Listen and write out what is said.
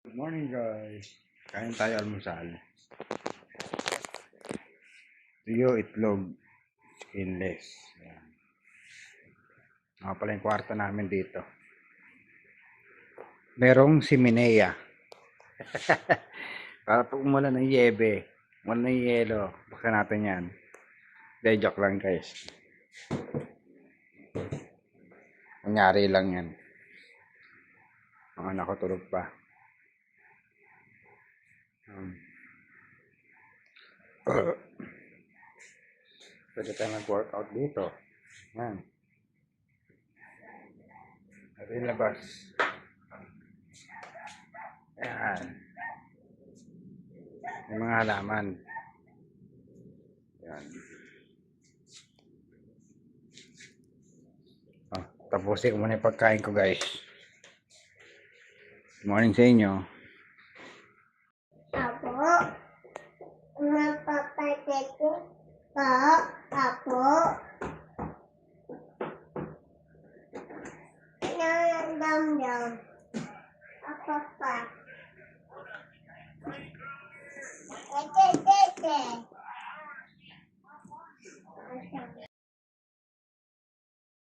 Good morning guys. Kain tayo almusal. Tuyo, itlog, skinless. Ayan. Ako pala yung kwarto namin dito. Merong siminea. Para pag umulan ng yebe, umulan ng yelo, baka natin yan. De, joke lang guys. Nangyari lang yan. Ang anak ko tulog pa. Pwede tayo mag-workout dito. Yan. Ito yung labas. Ayan. Yung mga halaman. Yan. Tapusin ko muna yung pagkain ko guys. Good morning sa inyo. Apo, mapapatay ko po, apo. Dam-dam. Apo pa. Ete.